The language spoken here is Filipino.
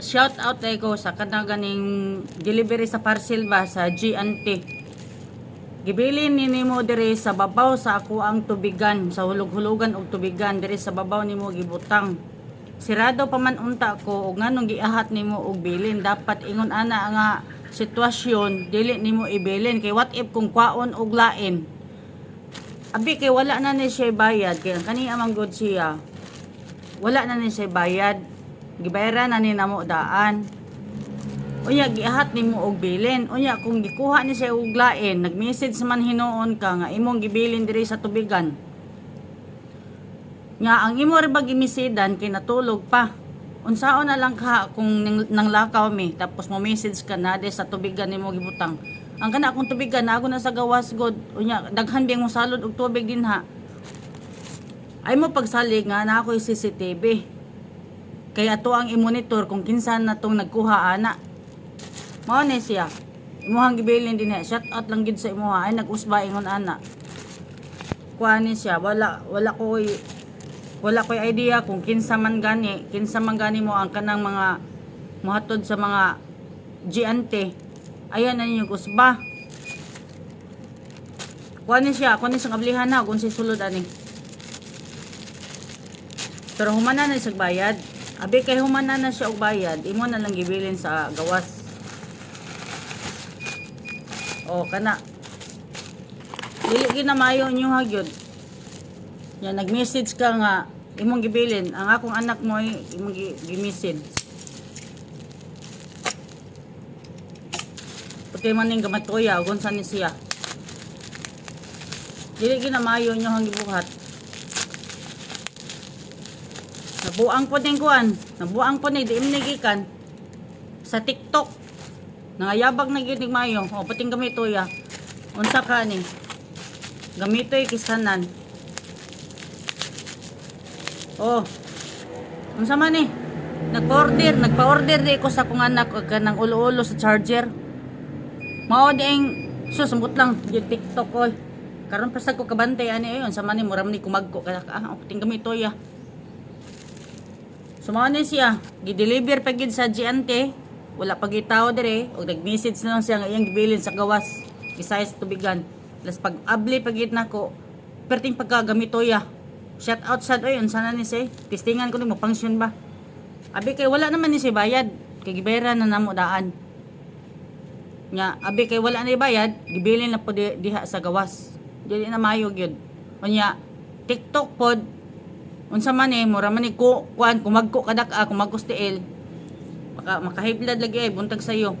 shout out ay ko sa kanaganing delivery sa parcel ba sa G&T. Gibilin ni nimo dire sa babaw sa ako ang tubigan, sa hulog-hulugan og tubigan dire sa babaw nimo gibutang. Sirado pa man unta ko ug nganong giahat nimo og bilin, dapat ingon ana nga sitwasyon dili nimo ibilin kay what if kung kwaon og lain. Abi kay wala na ni siya bayad kay kani amang good siya. Wala na ni siya bayad. Gibayaran na ni namo daan. Unya giahat nimo og bilin. Unya kung gikuha ni siya og lain, nag-message man hinuon ka nga imong gibilin diri sa tubigan. Nga ang imo ra bag gimisidan kay natulog pa. Unsaon na lang ka kung nanglakaw mi tapos mo message ka na di sa tubigan nimo gibutang. Ang kana akong tubigan nago na sa gawas god. Unya daghan biyang mo salod og tubig dinha. Ay mo pagsalig nga na ako'y CCTV. Kaya ato ang i-monitor kung kinsan na tong nagkuha ana. Mao ni siya. Imuhang gibilin din eh. Shout out lang gid sa imuha. Ay nag-usba ingon ana. Kuha ni siya. Wala ko'y idea kung kinsa man gani mo ang kanang mga muhatod sa mga G&T. Ayan na ninyo usba. Kuha ni siya kablihan na kung si sulod ani. Pero humana na siya bayad. Abi kay humana na siya og bayad, imo na lang gibilin sa gawas. O kana. Dili ginamayo inyo hagyod. Ya nag-message ka nga imong gibilin, ang akong anak mo ay imong gi-message. Puti man ning gamatoya ug unsa ni siya. Dili ginamayo inyo hang gibuhat. Nabuang po din kuan. Nabuang po ni diim nagikan sa TikTok. Nangayabag na gyud mayo. O pating gamito ya. Unsa ka ni? Gamitoy kisanan. Oh. Unsa man ni? Nagpa-order di ko sa kong anak og kanang ulo-ulo sa charger. Mao ding susumot lang yung TikTok ko. Karon pa sa ko kabantay ani ayon sa man ni mura man ni kumagko kaya pating gamito ya. Sumano siya, gi-deliver pa gid sa G&T, wala pa gitaw dire, og nag-message na lang siya nga iyang gibilin sa gawas, Visayas tubigan. Plus pag abli pa gid nako, perting pagkagamito ya. Shout out sad oy, unsa na ni siya? Testingan ko ni mo function ba? Abi kay wala naman ni siya bayad, kay gibayaran na namo daan. Nya, abi kay wala na bayad, gibilin na po diha sa gawas. Dili na mayo gyud. Unya, TikTok pod unsa man mura man ko kuan kumagko kadak kumagkos tiil makahiblat lagi ay buntag sayo